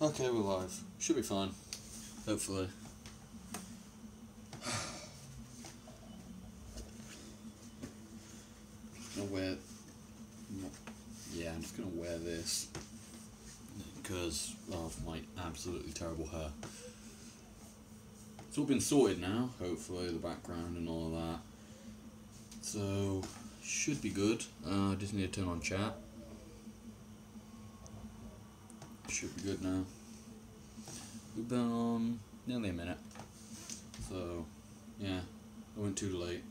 Okay, we're live. Should be fine. Hopefully. I'm just gonna wear this because of my absolutely terrible hair. It's all been sorted now, hopefully, the background and all of that. So, should be good. I just need to turn on chat. Should be good now. We've been on nearly a minute. So, yeah, I went too late.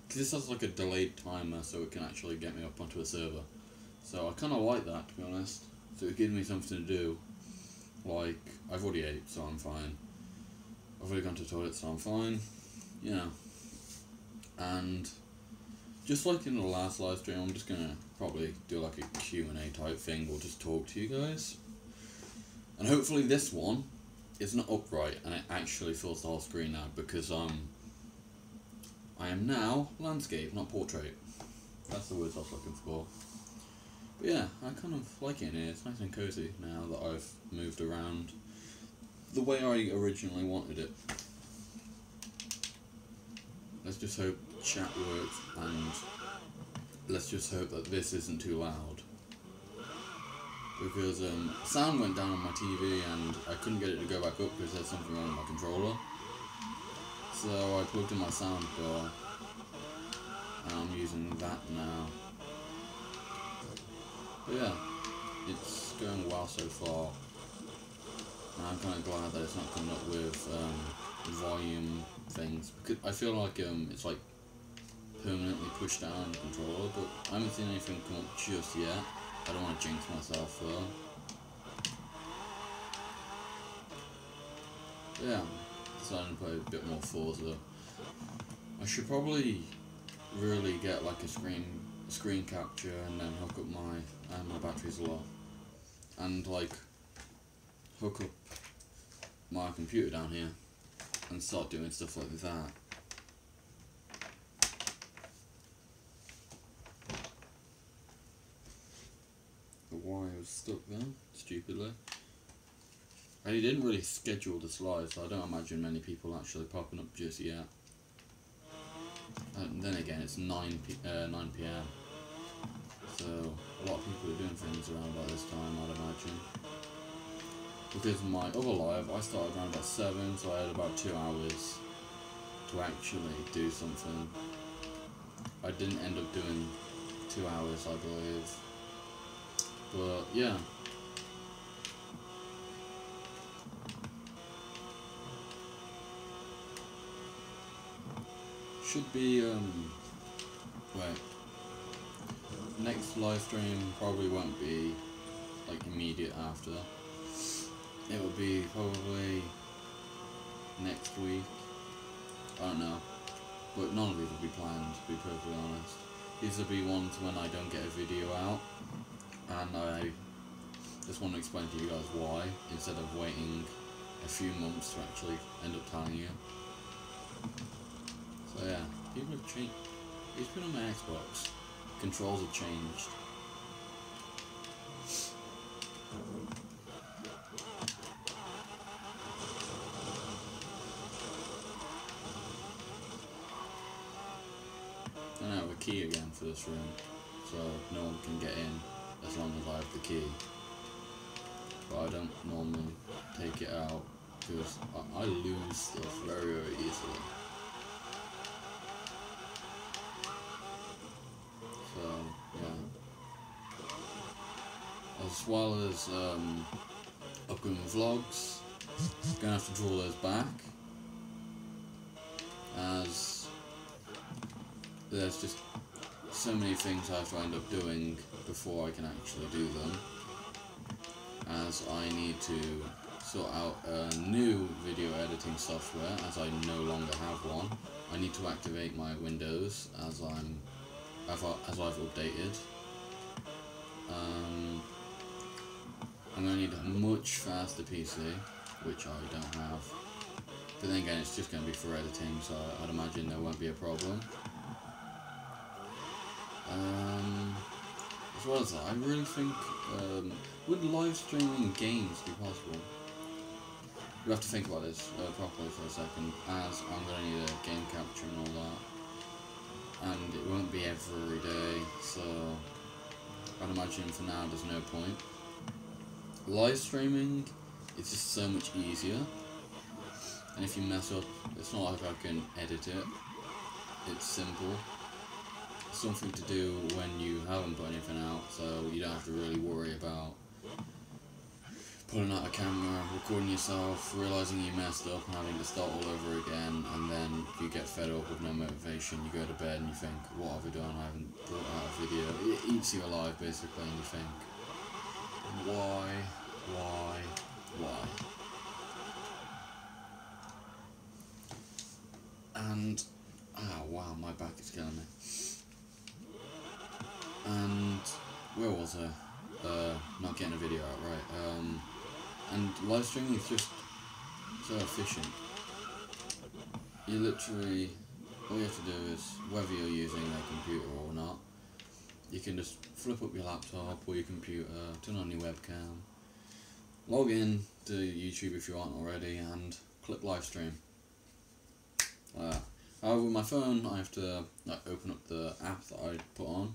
Because this has like a delayed timer so it can actually get me up onto a server. So I kind of like that, to be honest. So it gives me something to do. Like, I've already ate, so I'm fine. I've already gone to the toilet, so I'm fine. You know. And just like in the last live stream, I'm just gonna probably do like a Q&A type thing. We'll just talk to you guys. And hopefully this one is not upright and it actually fills the whole screen now because I am now landscape, not portrait. That's the words I was looking for. But yeah, I kind of like it in here. It's nice and cozy now that I've moved around the way I originally wanted it. Let's just hope chat works and let's just hope that this isn't too loud. Because sound went down on my TV and I couldn't get it to go back up because there's something wrong with my controller. So I plugged in my sound bar and I'm using that now. But yeah, it's going well so far. And I'm kind of glad that it's not coming up with volume things because I feel like it's like permanently pushed down on the controller, but I haven't seen anything come up just yet. I don't want to jinx myself though. Yeah, deciding to play a bit more Forza. I should probably really get like a screen capture and then hook up my battery's low. And like hook up my computer down here and start doing stuff like that. The wire was stuck there, stupidly. I didn't really schedule this live, so I don't imagine many people actually popping up just yet. And then again, it's 9 PM, so a lot of people are doing things around about this time, I'd imagine. Because my other live, I started around about 7, so I had about 2 hours to actually do something. I didn't end up doing 2 hours, I believe. But yeah. Should be wait. Next live stream probably won't be like immediate after. It will be probably next week. I don't know. But none of these will be planned, to be perfectly honest. These will be ones when I don't get a video out. And I just want to explain to you guys why, instead of waiting a few months to actually end up telling you. So yeah, people have changed. It's been on my Xbox. Controls have changed. I don't have a key again for this room, so no one can get in as long as I have the key. But I don't normally take it out because I lose stuff very, very easily. So yeah. As well as upcoming vlogs, gonna have to draw those back as there's just so many things I have to end up doing before I can actually do them, as I need to sort out a new video editing software as I no longer have one. I need to activate my Windows as I've updated. I'm going to need a much faster PC, which I don't have. But then again, it's just going to be for editing, so I'd imagine there won't be a problem. as well as that, I really think, would live streaming games be possible? You have to think about this properly for a second, as I'm going to need a game capture and all that. And it won't be every day, so I'd imagine for now there's no point. Live streaming is just so much easier, and if you mess up, it's not like I can edit it. It's simple. It's something to do when you haven't put anything out, so you don't have to really worry about pulling out a camera, recording yourself, realising you messed up and having to start all over again, and then you get fed up with no motivation, you go to bed and you think, what have I done? I haven't brought out a video. It eats you alive basically, and you think, why? And, wow, my back is killing me. And, where was I? Not getting a video out, right. And live streaming is just so efficient. You literally, all you have to do is, whether you're using a computer or not, you can just flip up your laptop or your computer, turn on your webcam, log in to YouTube if you aren't already, and click live stream. However, with my phone, I have to open up the app that I put on,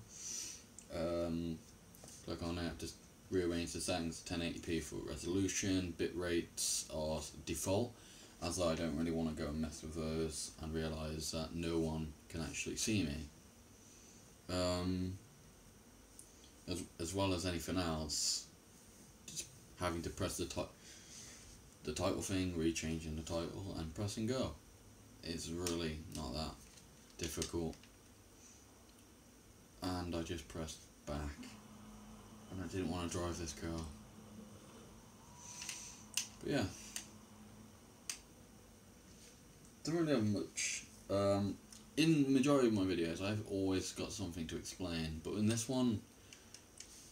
click on it, just rearrange the settings to 1080p for resolution, bit rates are default, as I don't really want to go and mess with those and realise that no one can actually see me. As well as anything else, just having to press the title thing, rechanging the title and pressing go. It's really not that difficult. And I just pressed back. And I didn't want to drive this car. But yeah. Don't really have much. In the majority of my videos I've always got something to explain, but in this one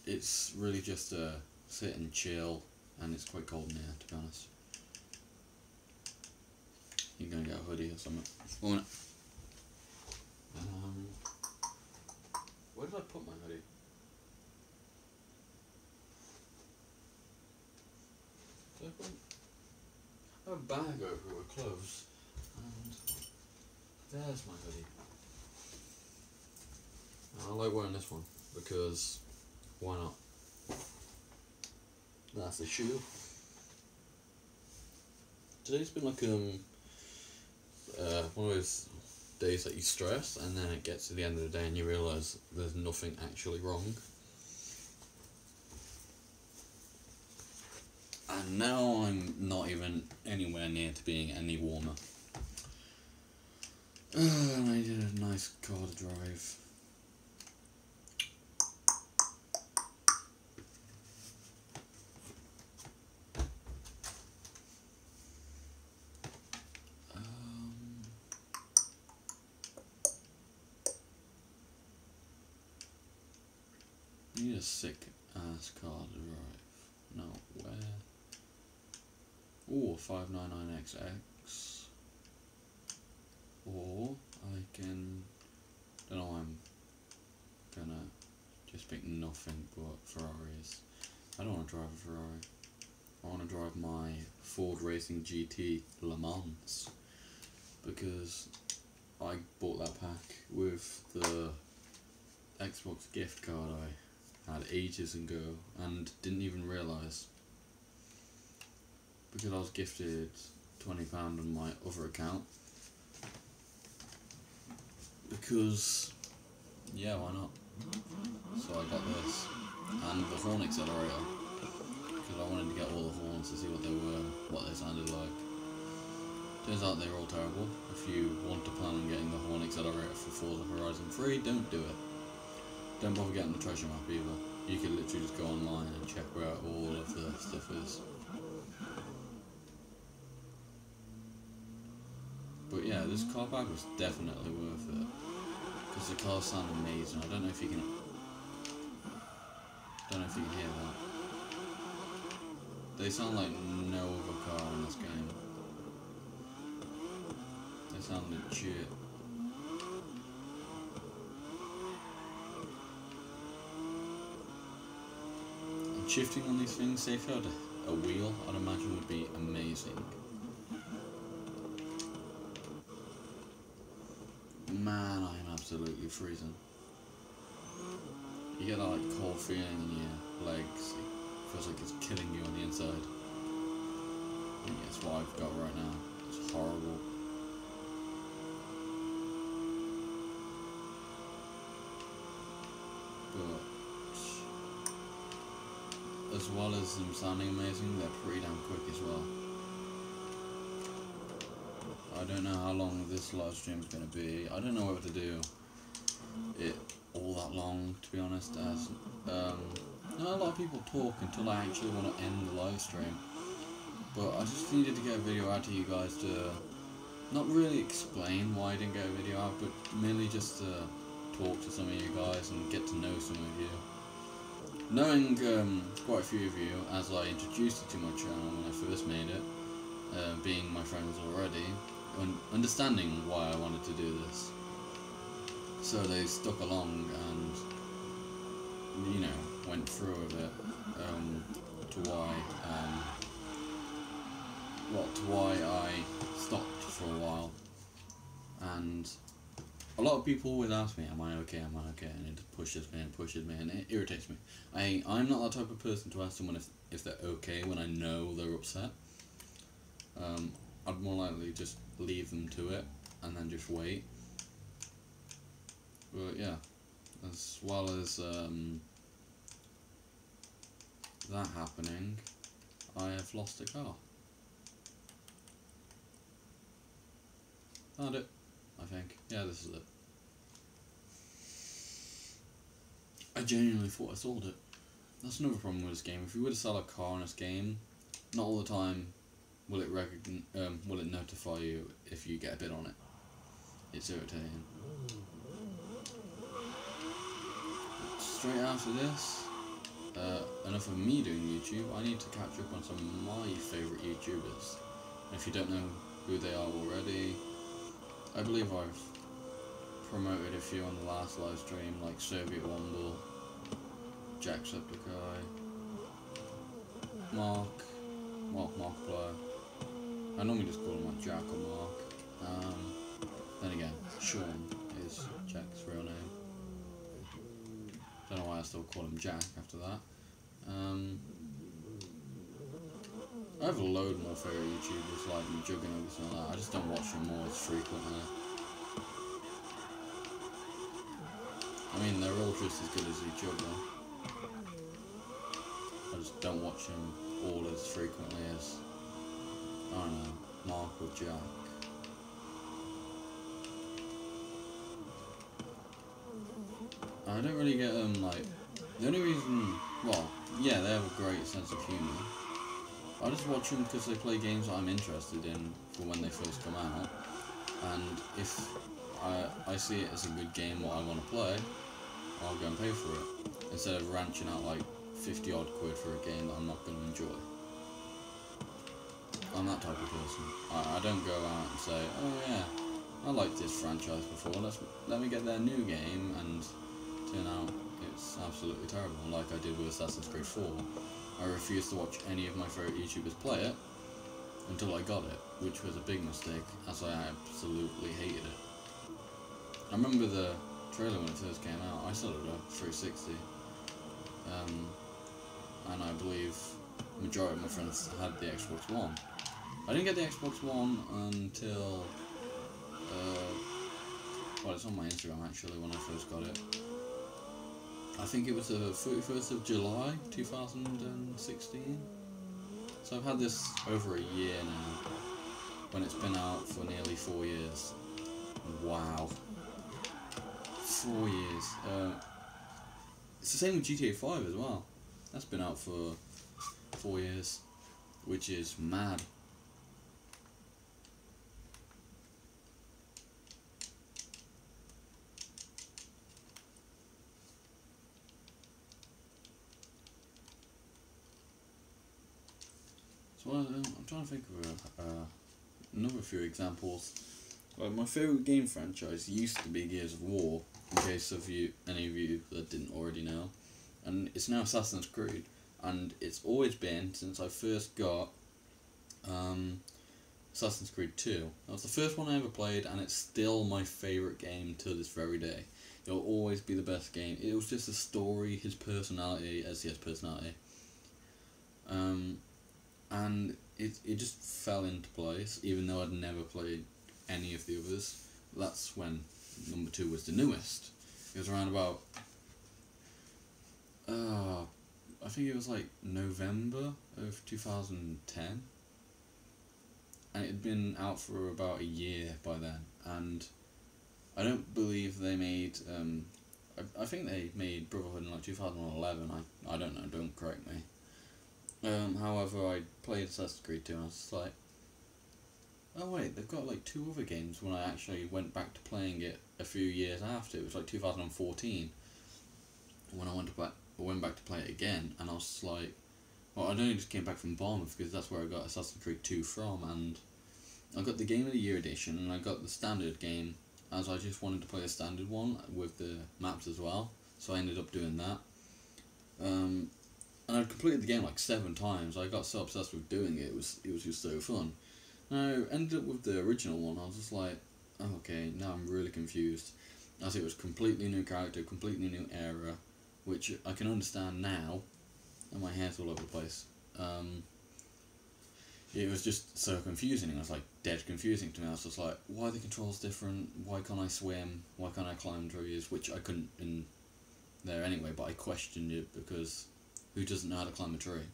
it's really just to sit and chill, and it's quite cold in here, to be honest. You're gonna get a hoodie or something. 1 minute. Where did I put my hoodie? I have a bag over with clothes, and there's my hoodie. And I like wearing this one because why not? That's the shoe. Today's been like one of those days that you stress, and then it gets to the end of the day and you realise there's nothing actually wrong. And now I'm not even anywhere near to being any warmer. And I did a nice car to drive. Need a sick ass car to drive. No, where? Ooh, 599XX. Or I can. Don't know. I'm gonna just pick nothing but Ferraris. I don't want to drive a Ferrari. I want to drive my Ford Racing GT Le Mans, because I bought that pack with the Xbox gift card I had ages ago and didn't even realise, because I was gifted £20 on my other account, because yeah, why not? So I got this and the horn accelerator, because I wanted to get all the horns to see what they were, what they sounded like. Turns out they were all terrible. If you want to plan on getting the horn accelerator for Forza Horizon 3, don't do it. Don't bother getting the treasure map either. You can literally just go online and check where all of the stuff is. But yeah, this car pack was definitely worth it, because the cars sound amazing. I don't know if you can hear that. They sound like no other car in this game. They sound legit. shifting on these things, say if you had a wheel, I'd imagine would be amazing. Man, I am absolutely freezing. You get that like cold feeling in your legs. It feels like it's killing you on the inside. I think that's what I've got right now. It's horrible. But as well as them sounding amazing, they're pretty damn quick as well. I don't know how long this live stream is going to be. I don't know whether to do it all that long, to be honest, as not a lot of people talk until I actually want to end the live stream. But I just needed to get a video out to you guys to not really explain why I didn't get a video out, but merely just to talk to some of you guys and get to know some of you. Knowing quite a few of you, as I introduced you to my channel when I first made it, being my friends already, and understanding why I wanted to do this. So they stuck along and, you know, went through with it, to why I stopped for a while. And a lot of people always ask me, am I okay, and it pushes me, and it irritates me. I'm not that type of person to ask someone if they're okay when I know they're upset. I'd more likely just leave them to it, and then just wait. But yeah, as well as that happening, I have lost a car. Found it, I think. Yeah, this is it. I genuinely thought I sold it. That's another problem with this game. If you were to sell a car in this game, not all the time will it notify you if you get a bid on it. It's irritating. Straight after this, enough of me doing YouTube, I need to catch up on some of my favourite YouTubers. And if you don't know who they are already, I believe I've promoted a few on the last live stream, like Soviet Womble, Jacksepticeye, Markiplier. I normally just call him like Jack or Mark. Then again, Sean is Jack's real name. Don't know why I still call him Jack after that. I have a load more favourite YouTubers like Juggernauts and all that. I just don't watch them more as frequently. I mean, they're all just as good as each other. I just don't watch them all as frequently as, I don't know, Mark or Jack. I don't really get them, like, the only reason, well, yeah, they have a great sense of humour. I just watch them because they play games that I'm interested in for when they first come out, and if I see it as a good game what I want to play, I'll go and pay for it, instead of ranching out like 50 odd quid for a game that I'm not going to enjoy. I'm that type of person. I don't go out and say, oh yeah, I liked this franchise before, let me get their new game, and turn out it's absolutely terrible, like I did with Assassin's Creed 4. I refused to watch any of my favourite YouTubers play it until I got it, which was a big mistake, as I absolutely hated it. I remember the trailer when it first came out. I saw it at 360, and I believe the majority of my friends had the Xbox One. I didn't get the Xbox One until, well, it's on my Instagram actually when I first got it. I think it was the 31st of July 2016. So I've had this over a year now, when it's been out for nearly 4 years. Wow. 4 years. It's the same with GTA 5 as well. That's been out for 4 years, which is mad. So I'm trying to think of another few examples. Like my favourite game franchise used to be Gears of War, in case of any of you that didn't already know, and it's now Assassin's Creed. and it's always been since I first got Assassin's Creed 2. That was the first one I ever played, and it's still my favourite game to this very day. It'll always be the best game. It was just the story, his personality, SCS personality. And it just fell into place, even though I'd never played any of the others. That's when number 2 was the newest. It was around about, I think it was like November of 2010. And it had been out for about a year by then. And I don't believe they made, I think they made Brotherhood in like 2011. I don't know, don't correct me. However, I played Assassin's Creed 2 and I was just like, oh wait, they've got like 2 other games when I actually went back to playing it a few years after. It was like 2014 when I went back to play it again, and I was just like, well, I only just came back from Bournemouth because that's where I got Assassin's Creed 2 from, and I got the Game of the Year edition and I got the standard game, as I just wanted to play a standard one with the maps as well, so I ended up doing that. And I'd completed the game like 7 times. I got so obsessed with doing it. It was just so fun. And I ended up with the original one. I was just like, oh, okay, now I'm really confused, as it was completely new character, completely new era, which I can understand now, and my hair's all over the place. It was just so confusing. It was like dead confusing to me. I was just like, why are the controls different? Why can't I swim? Why can't I climb trees? Which I couldn't in there anyway, but I questioned it because who doesn't know how to climb a tree?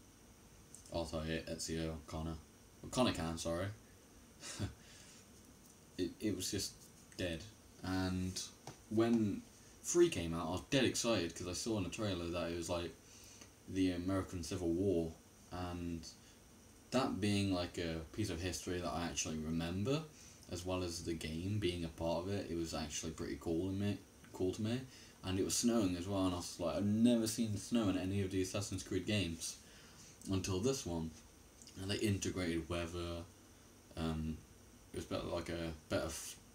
Also, Ezio, Connor. Well, Connor can, sorry. it was just dead. And when 3 came out, I was dead excited because I saw in the trailer that it was like the American Civil War, and that being like a piece of history that I actually remember, as well as the game being a part of it, it was actually pretty cool to me. And it was snowing as well, and I was like, I've never seen snow in any of the Assassin's Creed games until this one. And they integrated weather. It was better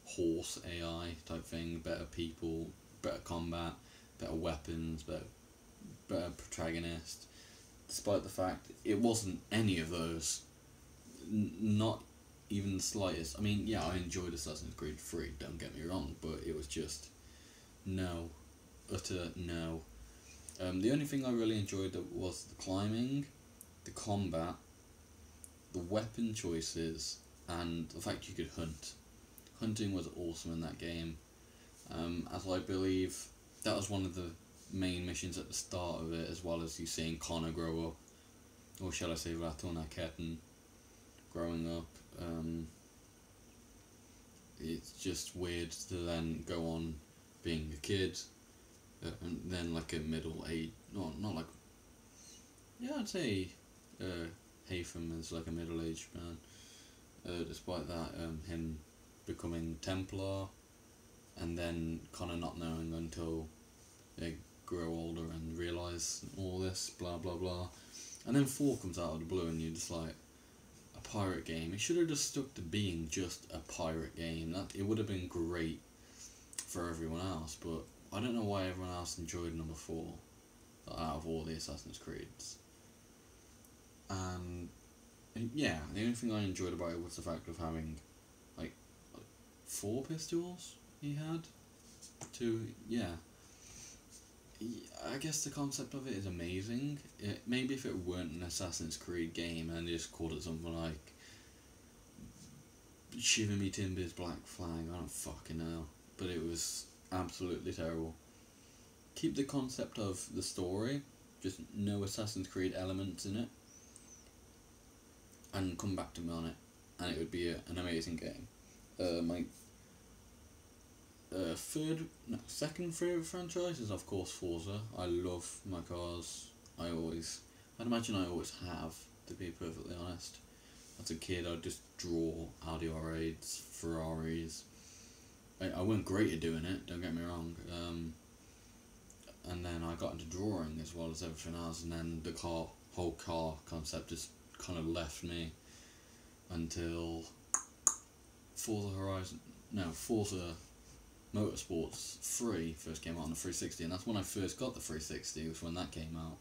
horse AI type thing, better people, better combat, better weapons, better protagonist. Despite the fact it wasn't any of those, not even the slightest. I mean, yeah, I enjoyed Assassin's Creed 3, don't get me wrong, but it was just no. Utter no. The only thing I really enjoyed was the climbing, the combat, the weapon choices, and the fact you could hunt. Hunting was awesome in that game, as I believe that was one of the main missions at the start of it, as well as you seeing Connor grow up, or shall I say Ratona Ketten growing up. It's just weird to then go on being a kid, and then like a middle age, not like, yeah, I'd say Haytham is like a middle-aged man, despite that, him becoming Templar, and then Connor not knowing until they grow older and realise all this, blah blah blah, and then 4 comes out of the blue and you're just like, a pirate game. It should have just stuck to being just a pirate game. That it would have been great for everyone else, but I don't know why everyone else enjoyed number 4 out of all the Assassin's Creeds. And yeah, the only thing I enjoyed about it was the fact of having like 4 pistols he had. I guess the concept of it is amazing. Maybe if it weren't an Assassin's Creed game and they just called it something like Shiver Me Timbers Black Flag, I don't fucking know. But it was absolutely terrible. Keep the concept of the story, just no Assassin's Creed elements in it, and come back to me on it, and it would be an amazing game. My second favourite franchise is of course Forza. I love my cars. I'd imagine I always have, to be perfectly honest. As a kid I'd just draw Audi R8s, Ferraris. I weren't great at doing it, don't get me wrong. And then I got into drawing as well as everything else, and then the whole car concept just kind of left me until Forza Motorsports 3 first came out on the 360, and that's when I first got the 360, was when that came out.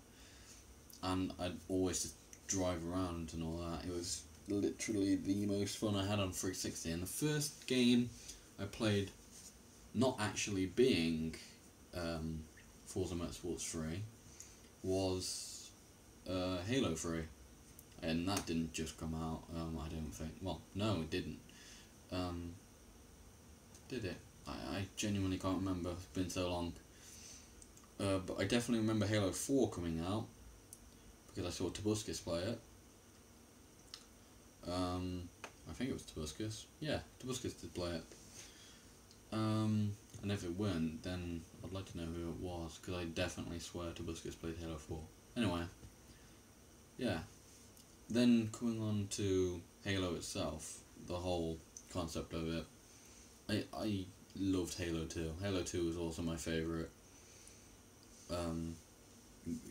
and I'd always just drive around and all that. It was literally the most fun I had on 360. And the first game I played, not actually being Forza Motorsports 3, was Halo 3. And that didn't just come out, I don't think. Well, no, it didn't. Did it? I genuinely can't remember. It's been so long. But I definitely remember Halo 4 coming out, because I saw Tobuscus play it. I think it was Tobuscus. Yeah, Tobuscus did play it. And if it weren't, then I'd like to know who it was, because I definitely swear Tobuscus played Halo 4. Anyway, yeah. Then coming on to Halo itself, the whole concept of it, I loved Halo 2. Halo 2 was also my favourite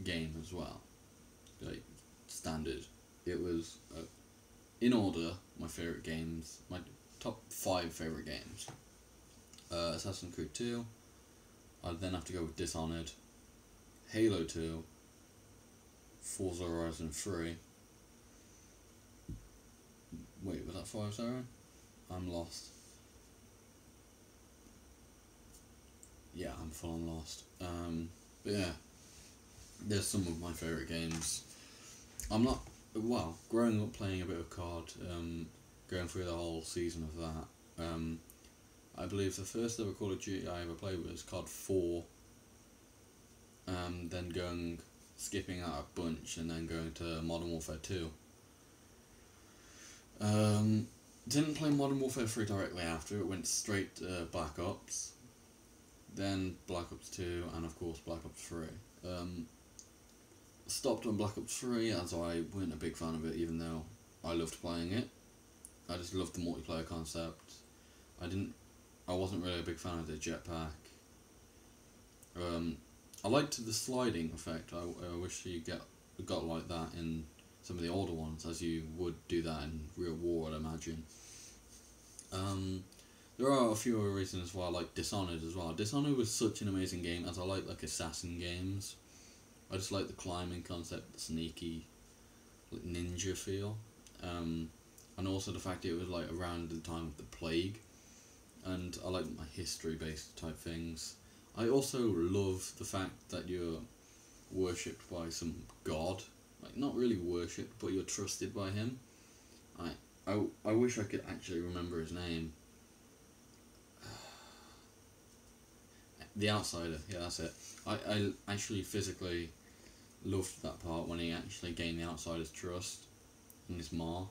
game as well. Like, standard. It was, in order, my favourite games, my top 5 favourite games. Assassin's Creed 2, I'd then have to go with Dishonored, Halo 2, Forza Horizon 3. Wait, was that 5, sorry? I'm lost. Yeah, I'm full on lost. But yeah, there's some of my favourite games. I'm not, well, growing up playing a bit of COD, going through the whole season of that, I believe the first ever Call of Duty I ever played was COD 4, then skipping out a bunch and then going to Modern Warfare 2. Didn't play Modern Warfare 3 directly after, it went straight to Black Ops, then Black Ops 2, and of course Black Ops 3. Stopped on Black Ops 3 as I weren't a big fan of it, even though I loved playing it. I just loved the multiplayer concept. I wasn't really a big fan of the jetpack. I liked the sliding effect. I wish you got like that in some of the older ones, as you would do that in Real War, I'd imagine. There are a few other reasons why I like Dishonored as well. Dishonored was such an amazing game, as I like assassin games. I just like the climbing concept, the sneaky, like, ninja feel, and also the fact that it was like around the time of the plague, and I like my history-based type things. I also love the fact that you're worshipped by some god, like not really worshipped, but you're trusted by him. I wish I could actually remember his name. The Outsider, yeah, that's it. I actually physically loved that part when he actually gained the Outsider's trust and his mark.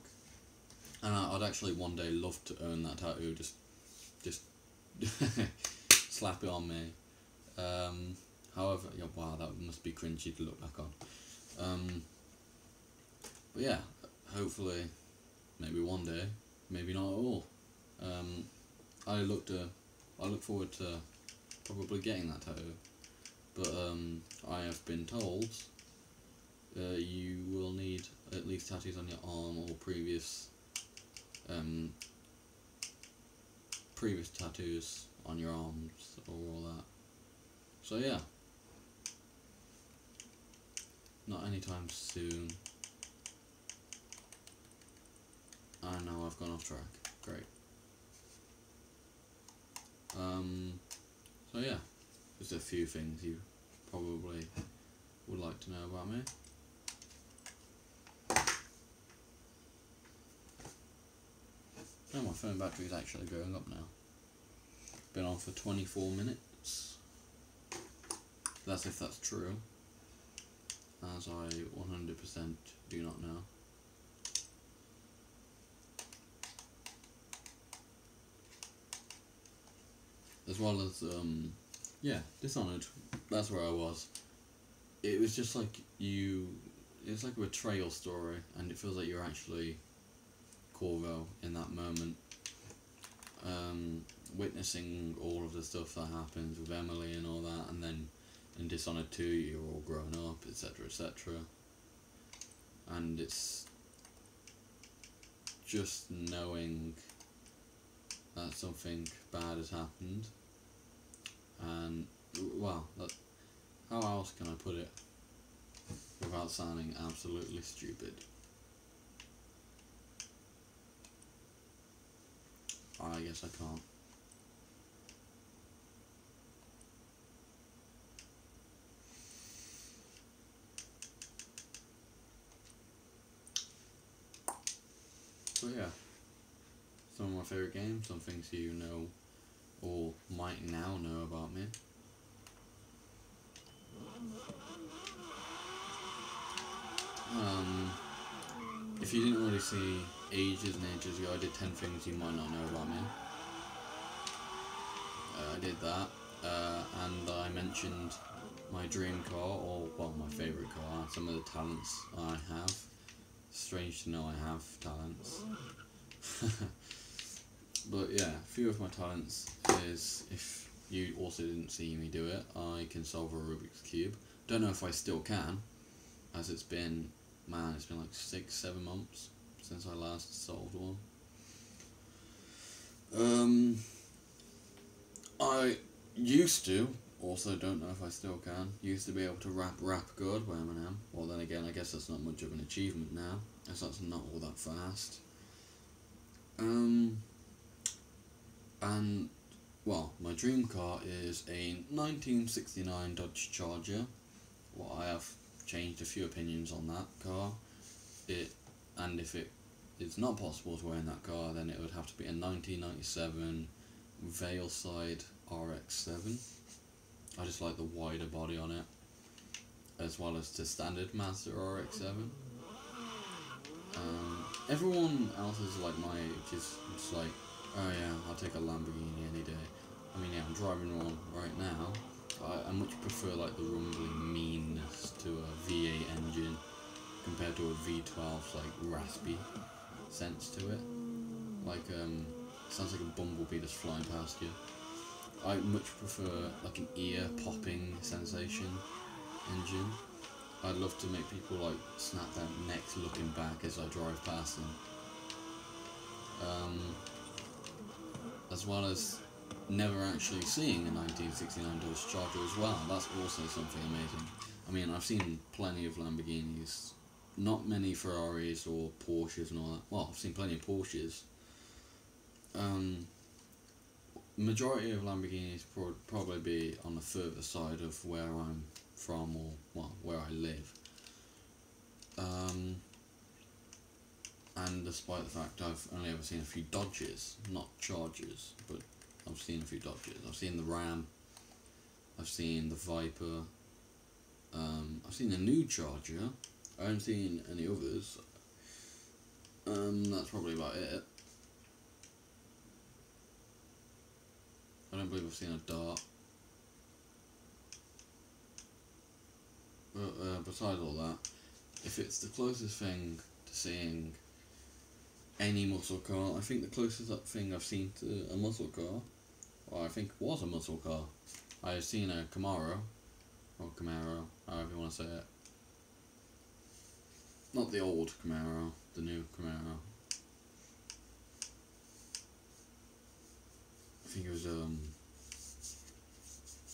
And I'd actually one day love to own that tattoo, just slap it on me. However, yeah, wow, that must be cringy to look back on. But yeah, hopefully, maybe one day, maybe not at all. I look forward to probably getting that tattoo, but I have been told you will need at least tattoos on your arm or previous tattoos on your arms or all that. So yeah, not anytime soon. I know I've gone off track. Great. So yeah, just a few things you probably would like to know about me. Oh, my phone battery is actually going up now. Been on for 24 minutes. That's if that's true, as I 100% do not know. As well as, yeah, Dishonored, that's where I was. It was just like it's like a betrayal story, and it feels like you're actually Corvo in that moment. Witnessing all of the stuff that happens with Emily and all that, and then in Dishonored 2 you're all grown up, etc, etc. And it's just knowing that something bad has happened, and well, how else can I put it without sounding absolutely stupid. I guess I can't. So yeah, some of my favourite games, some things you know or might now know about me. If you didn't already see ages and ages ago, I did 10 things you might not know about me. I did that, and I mentioned my dream car, or well, my favourite car, and some of the talents I have. Strange to know I have talents. But yeah, a few of my talents is, if you also didn't see me do it, I can solve a Rubik's Cube. Don't know if I still can, as it's been like 6-7 months since I last solved one. I used to, also don't know if I still can, used to be able to rap good by Eminem. Well, then again, I guess that's not much of an achievement now, as that's not all that fast. And, well, my dream car is a 1969 Dodge Charger. Well, I have changed a few opinions on that car. And if it is not possible to own that car, then it would have to be a 1997 Veilside RX-7. I just like the wider body on it, as well as the standard Mazda RX-7. Everyone else is like my age is just like, oh yeah, I'll take a Lamborghini any day. I mean, yeah, I'm driving one right now. I much prefer like the rumbling meanness to a V8 engine compared to a V12's like raspy sense to it. Like sounds like a bumblebee that's flying past you. I much prefer like an ear popping sensation engine. I'd love to make people like snap their necks looking back as I drive past them. As well as never actually seeing a 1969 Dodge Charger as well. That's also something amazing. I mean, I've seen plenty of Lamborghinis, not many Ferraris or Porsches and all that. Well, I've seen plenty of Porsches. Majority of Lamborghinis probably be on the further side of where I'm from, or well, where I live. And despite the fact I've only ever seen a few Dodges, not Chargers, but I've seen a few Dodges. I've seen the Ram, I've seen the Viper, I've seen the new Charger, I haven't seen any others. That's probably about it. I don't believe I've seen a Dart. But besides all that, if it's the closest thing to seeing any muscle car, I think the closest thing I've seen to a muscle car, or I think was a muscle car, I've seen a Camaro, or Camaro, however you want to say it. Not the old Camaro, the new Camaro. I think it was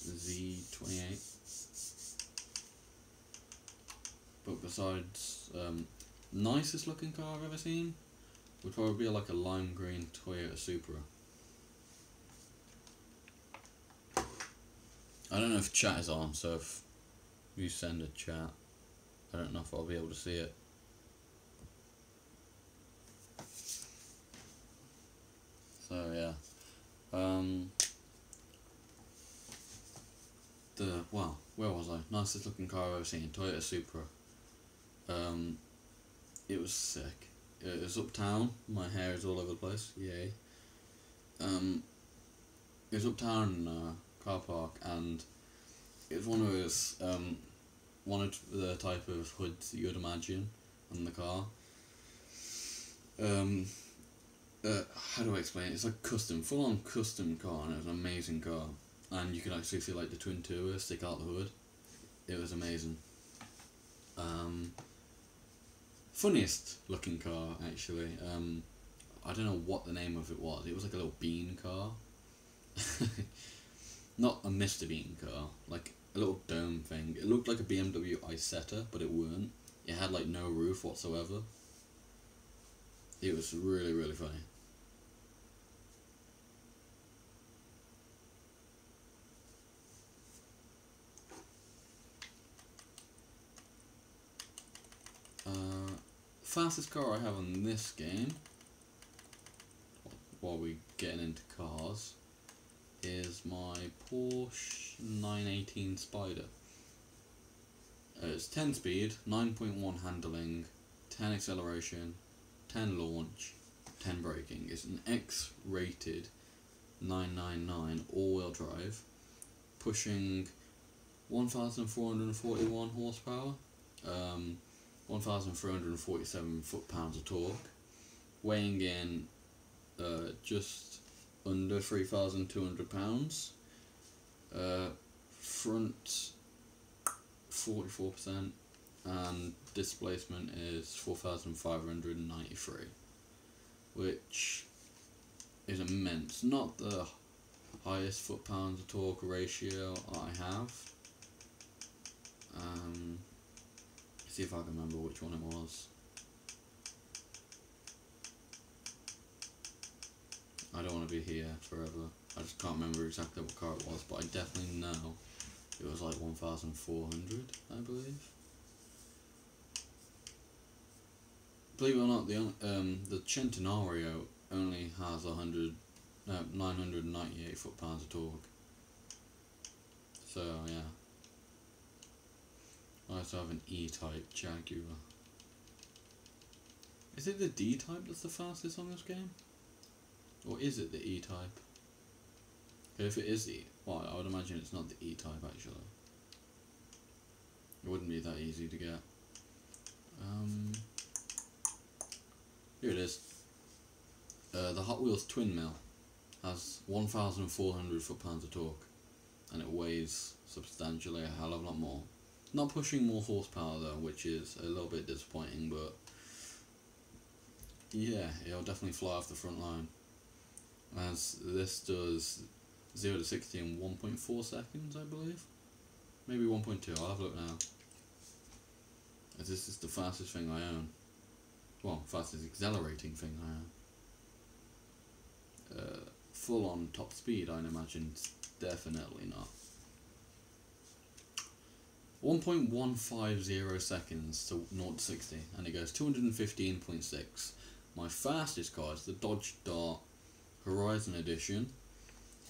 Z28. But besides, nicest looking car I've ever seen would probably be like a lime green Toyota Supra. I don't know if chat is on, so if you send a chat, I don't know if I'll be able to see it. So yeah, where was I? Nicest looking car I've ever seen, Toyota Supra. It was sick. It was uptown. My hair is all over the place. Yay. It was uptown in a car park, and it was one of those one of the type of hoods that you would imagine on the car. How do I explain it? It's like custom, full on custom car, and it was an amazing car. And you could actually see like the twin turbo stick out the hood. It was amazing. Funniest looking car actually. I don't know what the name of it was. It was like a little bean car. Not a Mr. Bean car, like a little dome thing. It looked like a BMW Isetta, but it weren't. It had like no roof whatsoever. It was really, really funny. Fastest car I have on this game, while we're getting into cars, is my Porsche 918 Spider. It's 10 speed, 9.1 handling, 10 acceleration, 10 launch, 10 braking. It's an X-rated 999 all-wheel drive, pushing 1,441 horsepower, 1,347 foot-pounds of torque, weighing in just under 3,200 pounds, front 44%, and displacement is 4,593, which is immense. Not the highest foot-pounds of torque ratio I have. See if I can remember which one it was. I don't want to be here forever. I just can't remember exactly what car it was, but I definitely know it was like 1,400, I believe. Believe it or not, the Centenario only has 998 foot-pounds of torque. So yeah. I also have an E-Type Jaguar. Is it the D-Type that's the fastest on this game? Or is it the E-Type? If it is the well, I would imagine it's not the E-Type actually. It wouldn't be that easy to get. Here it is. The Hot Wheels Twin Mill has 1,400 foot-pounds of torque, and it weighs substantially a hell of a lot more. Not pushing more horsepower though, which is a little bit disappointing, but yeah, it'll definitely fly off the front line. As this does 0 to 60 in 1.4 seconds, I believe. Maybe 1.2, I'll have a look now. As this is the fastest thing I own. Well, fastest accelerating thing I own. Full on top speed, I'd imagine, definitely not. 1.150 seconds to 0 to 60, and it goes 215.6. My fastest car is the Dodge Dart Horizon Edition,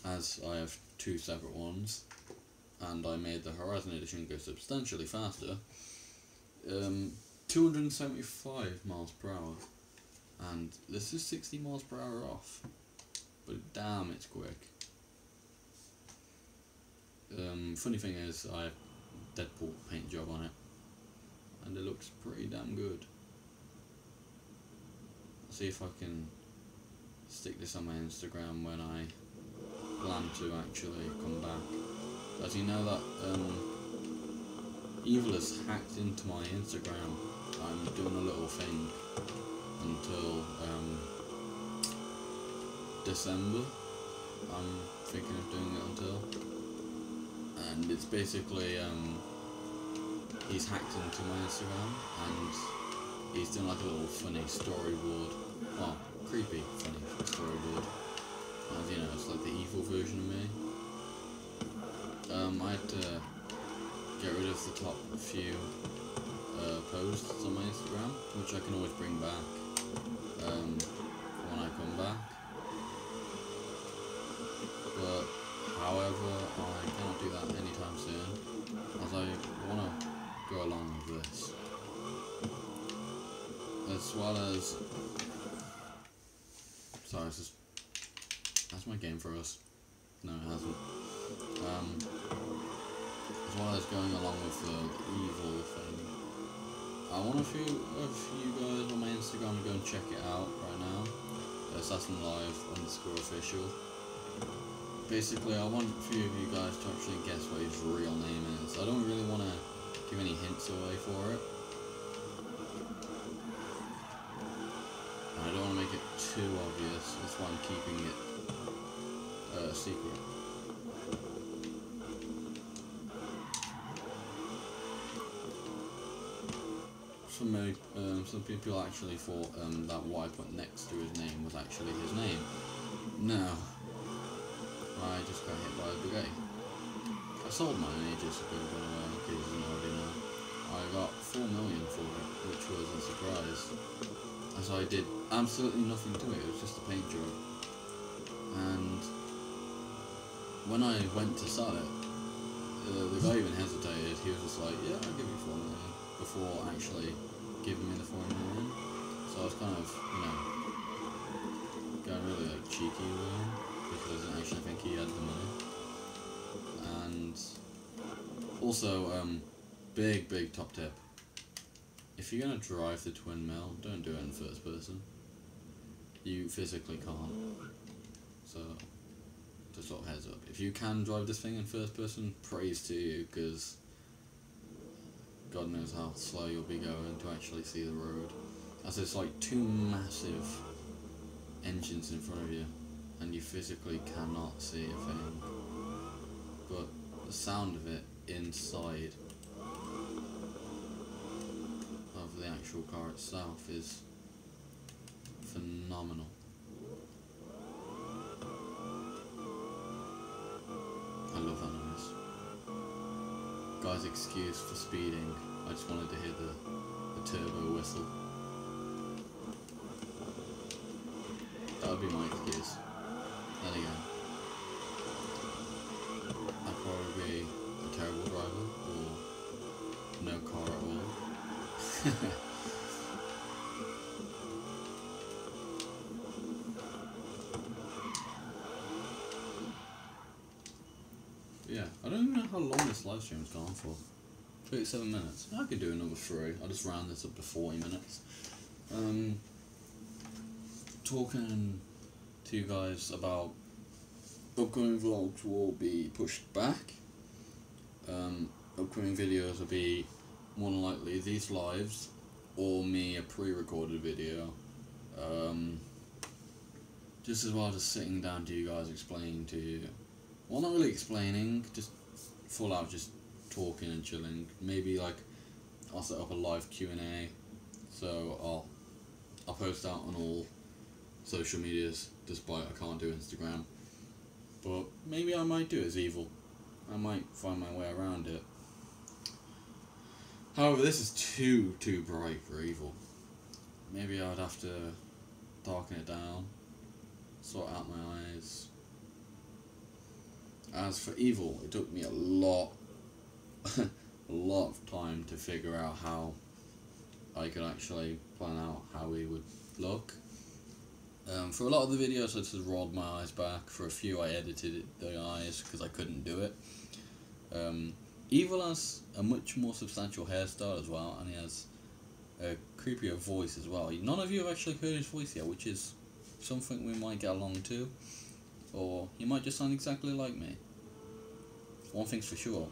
as I have two separate ones, and I made the Horizon Edition go substantially faster. 275 miles per hour, and this is 60 miles per hour off, but damn, it's quick. Funny thing is, I have Deadpool paint job on it, and it looks pretty damn good. I'll see if I can stick this on my Instagram when I plan to actually come back. As you know that Evil has hacked into my Instagram. I'm doing a little thing until December. I'm thinking of doing it until, and it's basically he's hacked into my Instagram and he's doing like a little funny storyboard, well, creepy funny storyboard, as you know, it's like the evil version of me. I had to get rid of the top few posts on my Instagram, which I can always bring back when I come back. But however, I cannot do that anytime soon, as I want to go along with this, as well as sorry, it's just, that's my game for us. No, it hasn't. As well as going along with the evil thing, I want a few of you guys on my Instagram to go and check it out right now. AssassinLive_official. Basically, I want a few of you guys to actually guess what his real name is. I don't really want to give any hints away for it. And I don't want to make it too obvious, that's why I'm keeping it a secret. from me. Some people actually thought that what I put next to his name was actually his name. No. I just got hit by a brigade. I sold mine ages ago, by the way, in case you didn't already know. I got 4 million for it, which was a surprise, as I did absolutely nothing to it. It was just a paint job. And when I went to sell it, the guy even hesitated. He was just like, "Yeah, I'll give you 4 million," before actually giving me the 4 million. So I was kind of, going really like cheeky with him, because I didn't actually think he had the money. And also, big top tip: if you're gonna drive the twin mill, don't do it in first person. You physically can't. So just sort of heads up. If you can drive this thing in first person, praise to you, because God knows how slow you'll be going to actually see the road, as there's like 2 massive engines in front of you, and you physically cannot see a thing. But the sound of it inside of the actual car itself is phenomenal. I love that noise. Guy's excuse for speeding: I just wanted to hear the turbo whistle. That would be my excuse. Then again, I'd probably be a terrible driver, or no car at all. Yeah, I don't even know how long this live stream's gone for. 37 minutes. I could do another 3. I'll just round this up to 40 minutes. Talking to you guys about upcoming vlogs will be pushed back. Upcoming videos will be more than likely these lives, or me a pre-recorded video. Just as well, just sitting down to you guys, explaining to you. Well, not really explaining, just full out just talking and chilling. Maybe like I'll set up a live Q&A, so I'll post out on all social medias, despite I can't do Instagram. But maybe I might do it as evil. I might find my way around it. However, this is too bright for evil. Maybe I would have to darken it down, sort out my eyes. As for evil, it took me a lot of time to figure out how I could actually plan out how he would look. For a lot of the videos, I just rolled my eyes back. For a few, I edited the eyes because I couldn't do it. Evil has a much more substantial hairstyle as well, and he has a creepier voice as well. None of you have actually heard his voice yet, which is something we might get along to. Or he might just sound exactly like me. One thing's for sure,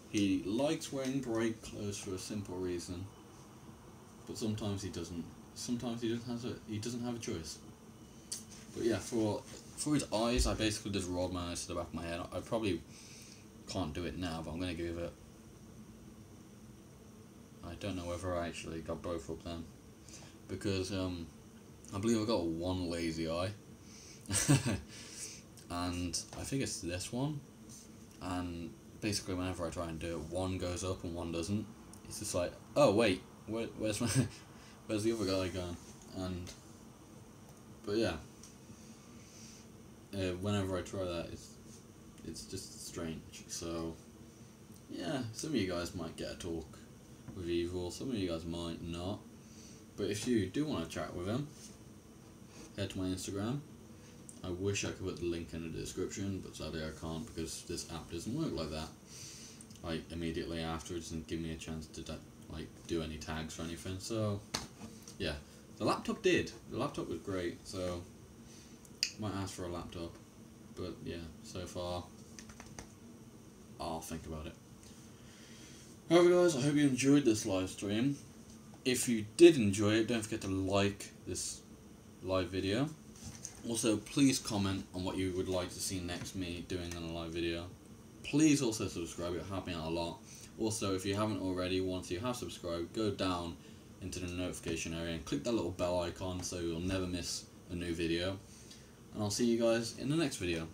he likes wearing bright clothes for a simple reason, but sometimes he doesn't. Sometimes he doesn't have a choice. But yeah, for his eyes, I basically just rolled my eyes to the back of my head. I probably can't do it now, but I'm gonna give it. I don't know whether I actually got both up then, because I believe I got one lazy eye. And I think it's this one, and basically whenever I try and do it, one goes up and one doesn't. It's just like, oh wait, where's the other guy gone? But yeah, whenever I try that, it's just strange. So yeah, some of you guys might get a talk with Evil, some of you guys might not. But if you do want to chat with him, head to my Instagram. I wish I could put the link in the description, but sadly I can't because this app doesn't work like that. Like immediately afterwards, doesn't give me a chance to do any tags or anything. So yeah, the laptop did. The laptop was great, so might ask for a laptop. But yeah, so far I'll think about it. However guys, I hope you enjoyed this live stream. If you did enjoy it, don't forget to like this live video. Also, please comment on what you would like to see next me doing on a live video. Please also subscribe, it helps me out a lot. Also, if you haven't already, once you have subscribed, go down into the notification area and click that little bell icon so you'll never miss a new video. And I'll see you guys in the next video.